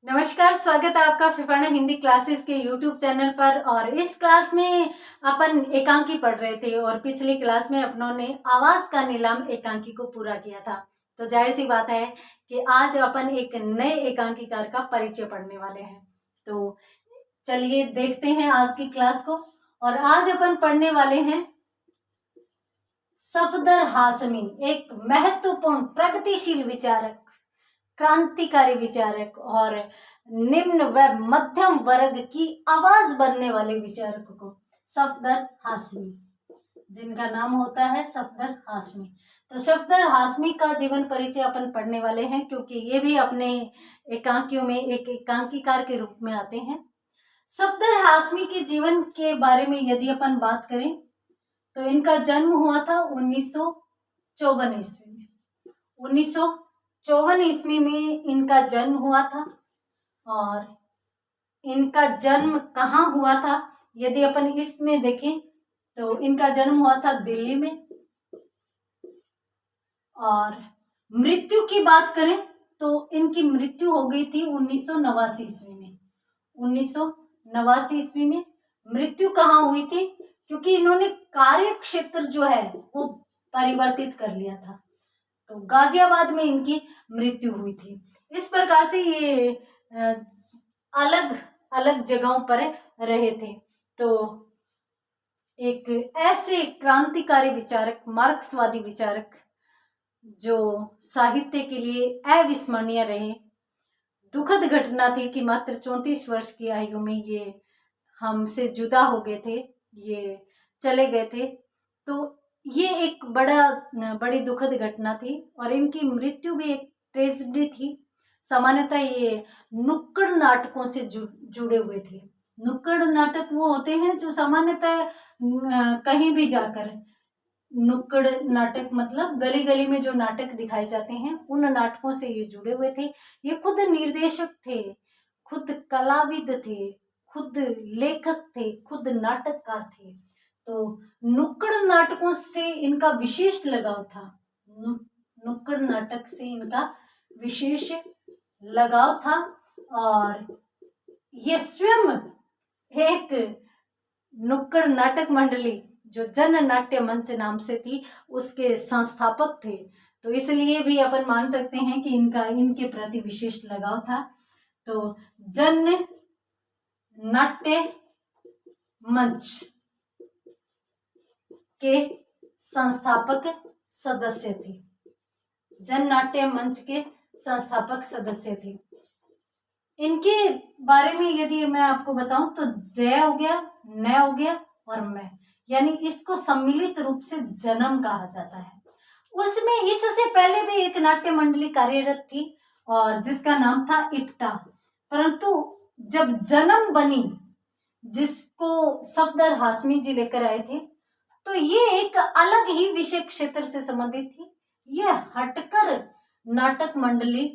नमस्कार, स्वागत है आपका फिफाना हिंदी क्लासेस के यूट्यूब चैनल पर। और इस क्लास में अपन एकांकी पढ़ रहे थे और पिछली क्लास में अपनों ने आवाज का नीलाम एकांकी को पूरा किया था। तो जाहिर सी बात है कि आज अपन एक नए एकांकीकार का परिचय पढ़ने वाले हैं। तो चलिए देखते हैं आज की क्लास को। और आज अपन पढ़ने वाले हैं सफदर हाशमी, एक महत्वपूर्ण प्रगतिशील विचारक, क्रांतिकारी विचारक और निम्न व मध्यम वर्ग की आवाज बनने वाले विचारक को सफदर हाशमी, जिनका नाम होता है सफदर हाशमी। तो सफदर हाशमी का जीवन परिचय अपन पढ़ने वाले हैं, क्योंकि ये भी अपने एकांकियों में एक एकांकीकार के रूप में आते हैं। सफदर हाशमी के जीवन के बारे में यदि अपन बात करें तो इनका जन्म हुआ था 1954 ईस्वी में। 1954 ईस्वी में इनका जन्म हुआ था। और इनका जन्म कहाँ हुआ था यदि अपन इसमें देखें तो इनका जन्म हुआ था दिल्ली में। और मृत्यु की बात करें तो इनकी मृत्यु हो गई थी 1989 ईस्वी में। 1989 ईस्वी में मृत्यु कहाँ हुई थी, क्योंकि इन्होंने कार्य क्षेत्र जो है वो परिवर्तित कर लिया था। तो गाजियाबाद में इनकी मृत्यु हुई थी। इस प्रकार से ये अलग अलग जगहों पर रहे थे। तो एक ऐसे क्रांतिकारी विचारक, मार्क्सवादी विचारक जो साहित्य के लिए अविस्मरणीय रहे। दुखद घटना थी कि मात्र 34 वर्ष की आयु में ये हमसे जुदा हो गए थे, ये चले गए थे। तो ये एक बड़ी दुखद घटना थी और इनकी मृत्यु भी एक ट्रेजेडी थी। सामान्यतः ये नुक्कड़ नाटकों से जुड़े हुए थे। नुक्कड़ नाटक वो होते हैं जो सामान्यतः कहीं भी जाकर, नुक्कड़ नाटक मतलब गली गली में जो नाटक दिखाए जाते हैं, उन नाटकों से ये जुड़े हुए थे। ये खुद निर्देशक थे, खुद कलाविद थे, खुद लेखक थे, खुद नाटककार थे। तो नुक्कड़ नाटकों से इनका विशेष लगाव था। नुक्कड़ नाटक से इनका विशेष लगाव था। और ये स्वयं एक नुक्कड़ नाटक मंडली जो जन नाट्य मंच नाम से थी उसके संस्थापक थे। तो इसलिए भी अपन मान सकते हैं कि इनके प्रति विशेष लगाव था। तो जन नाट्य मंच के संस्थापक सदस्य थे। जन नाट्य मंच के संस्थापक सदस्य थे। इनके बारे में यदि मैं आपको बताऊं तो जय हो गया, न हो गया और मैं, यानी इसको सम्मिलित रूप से जन्म कहा जाता है। उसमें इससे पहले भी एक नाट्य मंडली कार्यरत थी और जिसका नाम था इप्टा। परंतु जब जन्म बनी, जिसको सफदर हाशमी जी लेकर आए थे, तो ये एक अलग ही विषय क्षेत्र से संबंधित थी। ये हटकर नाटक मंडली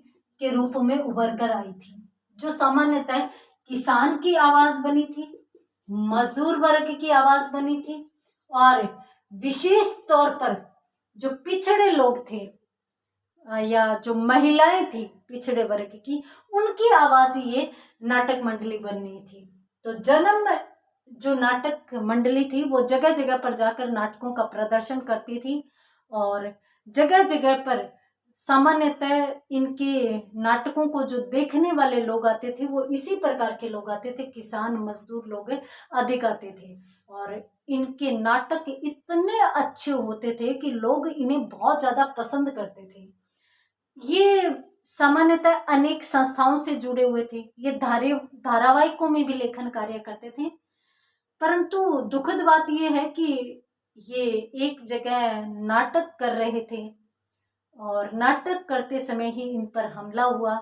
के रूप में उभर कर आई थी, जो सामान्यतः किसान की आवाज बनी थी, मजदूर वर्ग की आवाज बनी थी और विशेष तौर पर जो पिछड़े लोग थे या जो महिलाएं थी पिछड़े वर्ग की, उनकी आवाज ये नाटक मंडली बननी थी। तो जो नाटक मंडली थी वो जगह जगह पर जाकर नाटकों का प्रदर्शन करती थी और जगह जगह पर सामान्यतः इनके नाटकों को जो देखने वाले लोग आते थे वो इसी प्रकार के लोग आते थे, किसान मजदूर लोग अधिक आते थे। और इनके नाटक इतने अच्छे होते थे कि लोग इन्हें बहुत ज्यादा पसंद करते थे। ये सामान्यतः अनेक संस्थाओं से जुड़े हुए थे। ये धारावाहिकों में भी लेखन कार्य करते थे। परंतु दुखद बात यह है कि ये एक जगह नाटक कर रहे थे और नाटक करते समय ही इन पर हमला हुआ।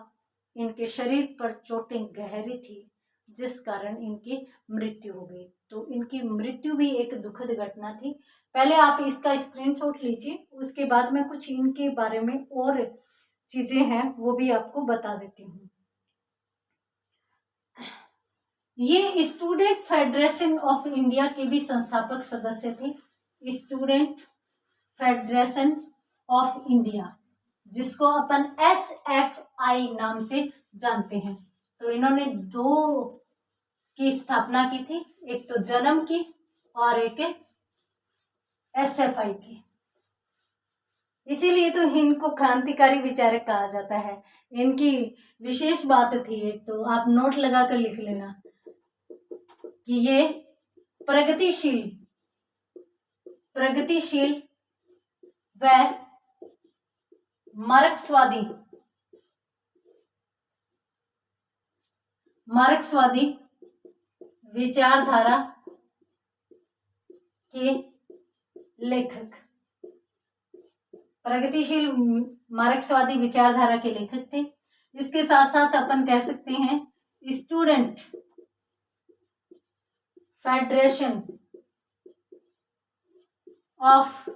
इनके शरीर पर चोटें गहरी थी, जिस कारण इनकी मृत्यु हो गई। तो इनकी मृत्यु भी एक दुखद घटना थी। पहले आप इसका स्क्रीनशॉट लीजिए, उसके बाद में कुछ इनके बारे में और चीजें हैं वो भी आपको बता देती हूँ। ये स्टूडेंट फेडरेशन ऑफ इंडिया के भी संस्थापक सदस्य थे। स्टूडेंट फेडरेशन ऑफ इंडिया, जिसको अपन SFI नाम से जानते हैं। तो इन्होंने दो की स्थापना की थी, एक तो जन्म की और एक एसएफआई की। इसीलिए तो इनको क्रांतिकारी विचारक कहा जाता है। इनकी विशेष बात थी, एक तो आप नोट लगा कर लिख लेना कि ये प्रगतिशील व मार्क्सवादी विचारधारा के लेखक, प्रगतिशील मार्क्सवादी विचारधारा के लेखक थे। इसके साथ साथ अपन कह सकते हैं स्टूडेंट फेडरेशन ऑफ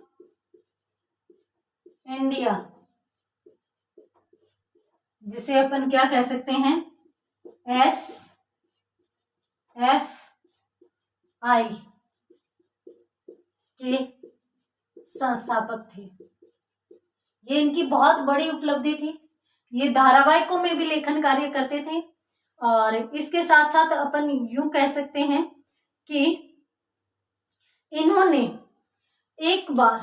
इंडिया, जिसे अपन क्या कह सकते हैं, SFI के संस्थापक थे। ये इनकी बहुत बड़ी उपलब्धि थी। ये धारावाहिकों में भी लेखन कार्य करते थे। और इसके साथ साथ अपन यूं कह सकते हैं कि इन्होंने एक बार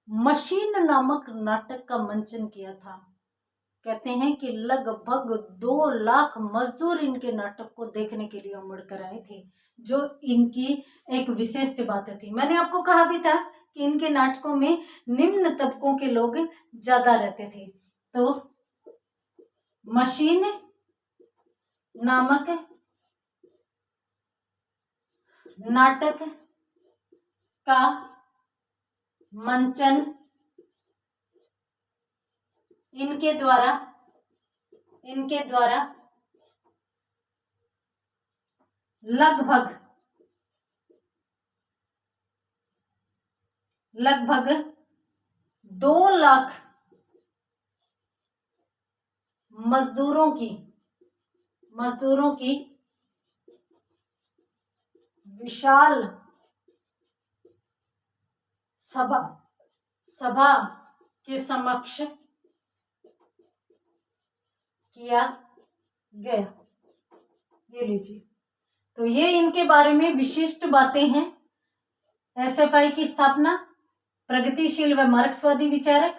मशीन नामक नाटक का मंचन किया था। कहते हैं कि लगभग 2 लाख मजदूर इनके नाटक को देखने के लिए उमड़ कर आए थे, जो इनकी एक विशिष्ट बात थी। मैंने आपको कहा भी था कि इनके नाटकों में निम्न तबकों के लोग ज्यादा रहते थे। तो मशीन नामक नाटक का मंचन इनके द्वारा लगभग 2 लाख मजदूरों की विशाल सभा के समक्ष किया गया। ये लीजिए, तो ये इनके बारे में विशिष्ट बातें हैं। एसएफआई की स्थापना, प्रगतिशील व मार्क्सवादी विचारक,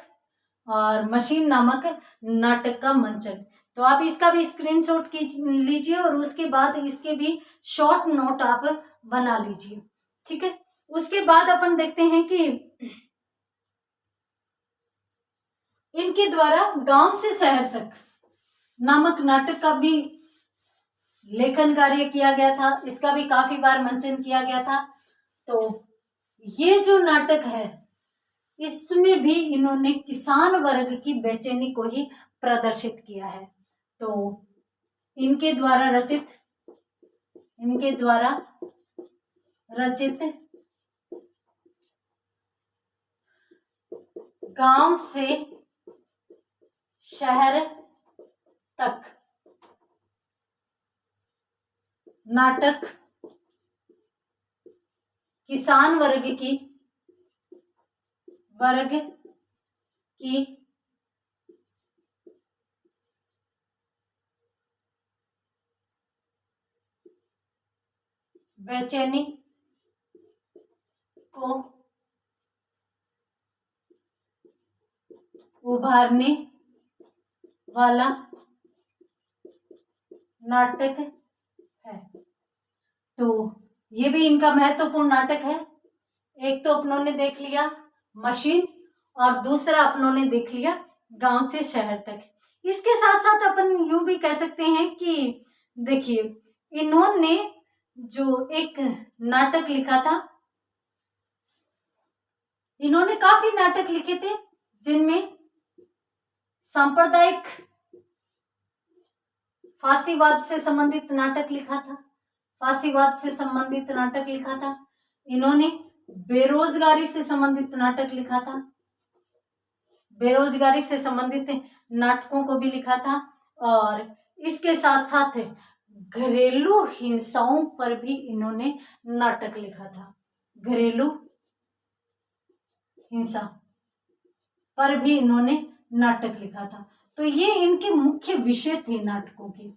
और मशीन नामक नाटक का मंचन। तो आप इसका भी स्क्रीनशॉट लीजिए और उसके बाद इसके भी शॉर्ट नोट आप बना लीजिए, ठीक है। उसके बाद अपन देखते हैं कि इनके द्वारा गांव से शहर तक नामक नाटक का भी लेखन कार्य किया गया था। इसका भी काफी बार मंचन किया गया था। तो ये जो नाटक है, इसमें भी इन्होंने किसान वर्ग की बेचैनी को ही प्रदर्शित किया है। तो इनके द्वारा रचित गांव से शहर तक नाटक किसान वर्ग की बेचैनी को उभारने वाला नाटक है। तो ये भी इनका महत्वपूर्ण नाटक है। एक तो अपनों ने देख लिया मशीन, और दूसरा अपनों ने देख लिया गांव से शहर तक। इसके साथ साथ अपन यूं भी कह सकते हैं कि देखिए, इन्होंने जो एक नाटक लिखा था, इन्होंने काफी नाटक लिखे थे, जिनमें सांप्रदायिक फांसीवाद से संबंधित नाटक लिखा था। इन्होंने बेरोजगारी से संबंधित नाटक लिखा था, बेरोजगारी से संबंधित नाटकों को भी लिखा था। और इसके साथ साथ घरेलू हिंसाओं पर भी इन्होंने नाटक लिखा था। घरेलू हिंसा पर भी इन्होंने नाटक लिखा था। तो ये इनके मुख्य विषय थे नाटकों के।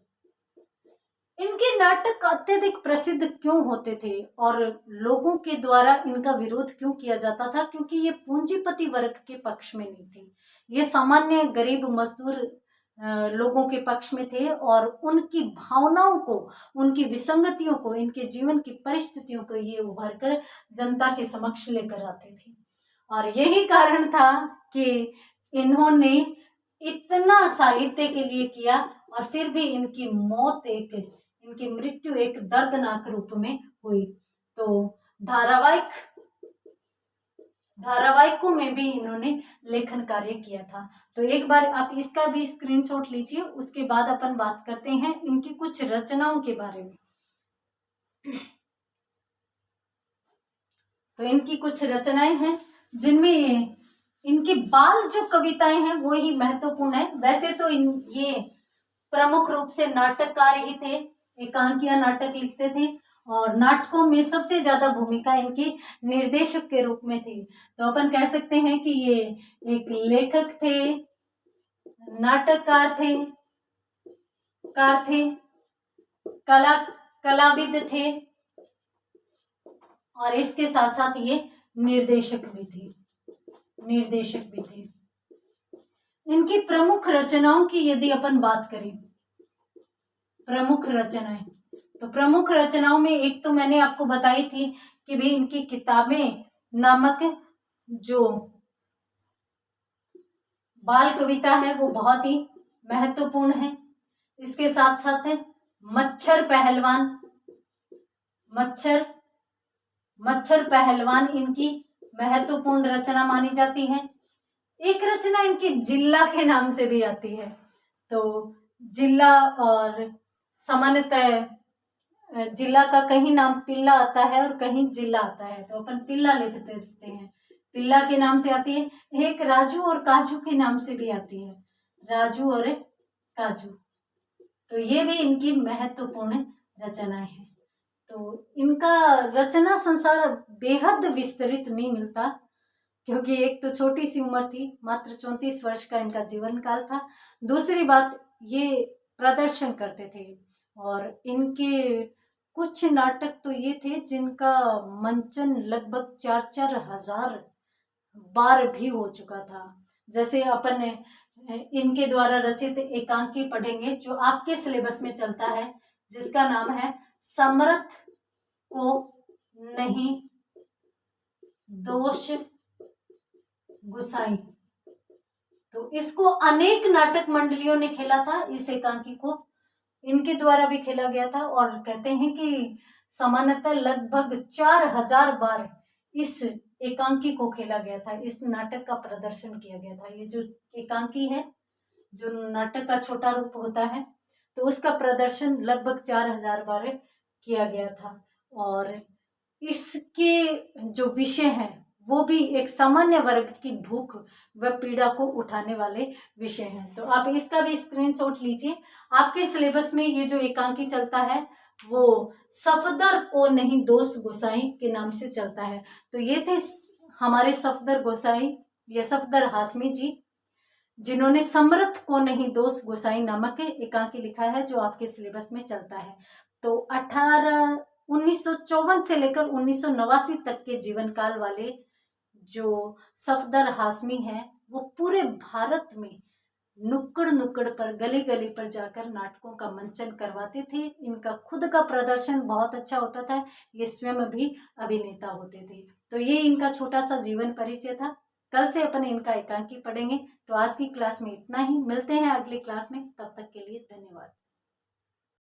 इनके नाटक अत्यधिक प्रसिद्ध क्यों होते थे और लोगों के द्वारा इनका विरोध क्यों किया जाता था? क्योंकि ये पूंजीपति वर्ग के पक्ष में नहीं थे, ये सामान्य गरीब मजदूर लोगों के पक्ष में थे और उनकी भावनाओं को, उनकी विसंगतियों को, इनके जीवन की परिस्थितियों को ये उभर कर जनता के समक्ष लेकर आते थे। और यही कारण था कि इन्होंने इतना साहित्य के लिए किया और फिर भी इनकी मृत्यु एक दर्दनाक रूप में हुई। तो धारावाहिकों में भी इन्होंने लेखन कार्य किया था। तो एक बार आप इसका भी स्क्रीनशॉट लीजिए, उसके बाद अपन बात करते हैं इनकी कुछ रचनाओं के बारे में। तो इनकी कुछ रचनाएं हैं जिनमें इनके बाल जो कविताएं हैं वो ही महत्वपूर्ण है। वैसे तो ये प्रमुख रूप से नाटककार ही थे, एकांकिया नाटक लिखते थे और नाटकों में सबसे ज्यादा भूमिका इनकी निर्देशक के रूप में थी। तो अपन कह सकते हैं कि ये एक लेखक थे, नाटककार थे, कलाविद थे और इसके साथ साथ ये निर्देशक भी थे। इनकी प्रमुख रचनाओं की यदि अपन बात करें, प्रमुख रचनाएं, तो प्रमुख रचनाओं में एक तो मैंने आपको बताई थी कि भाई इनकी किताबें नामक जो बाल कविता है वो बहुत ही महत्वपूर्ण है। इसके साथ साथ है मच्छर पहलवान इनकी महत्वपूर्ण रचना मानी जाती है। एक रचना इनकी जिल्ला के नाम से भी आती है। तो जिल्ला, और सामान्यतः जिला का कहीं नाम पिल्ला आता है और कहीं जिला आता है, तो अपन पिल्ला लिख देते हैं, पिल्ला के नाम से आती है। एक राजू और काजू के नाम से भी आती है, राजू और काजू। तो ये भी इनकी महत्वपूर्ण रचनाएं हैं। तो इनका रचना संसार बेहद विस्तृत नहीं मिलता, क्योंकि एक तो छोटी सी उम्र थी, मात्र 34 वर्ष का इनका जीवन काल था। दूसरी बात, ये प्रदर्शन करते थे और इनके कुछ नाटक तो ये थे जिनका मंचन लगभग 4-4 हजार बार भी हो चुका था। जैसे अपन इनके द्वारा रचित एकांकी पढ़ेंगे जो आपके सिलेबस में चलता है, जिसका नाम है समर्थ को नहीं दोष गुसाई। तो इसको अनेक नाटक मंडलियों ने खेला था, इस एकांकी को इनके द्वारा भी खेला गया था और कहते हैं कि सामान्यतः लगभग 4000 बार इस एकांकी को खेला गया था, इस नाटक का प्रदर्शन किया गया था। ये जो एकांकी है, जो नाटक का छोटा रूप होता है, तो उसका प्रदर्शन लगभग 4000 बार किया गया था। और इसके जो विषय हैं वो भी एक सामान्य वर्ग की भूख व पीड़ा को उठाने वाले विषय हैं। तो आप इसका भी स्क्रीनशॉट लीजिए। आपके सिलेबस में ये जो एकांकी चलता है वो सफदर को नहीं दोष गोसाई के नाम से चलता है। तो ये थे हमारे सफदर गोसाई या सफदर हाशमी जी, जिन्होंने समर्थ को नहीं दोष गोसाई नामक एकांकी लिखा है, जो आपके सिलेबस में चलता है। तो 1954 से लेकर 1989 तक के जीवन काल वाले जो सफदर हाशमी हैं, वो पूरे भारत में नुक्कड़ नुक्कड़ पर, गली गली पर जाकर नाटकों का मंचन करवाते थे। इनका खुद का प्रदर्शन बहुत अच्छा होता था, ये स्वयं भी अभिनेता होते थे। तो ये इनका छोटा सा जीवन परिचय था। कल से अपन इनका एकांकी पढ़ेंगे। तो आज की क्लास में इतना ही, मिलते हैं अगली क्लास में, तब तक के लिए धन्यवाद।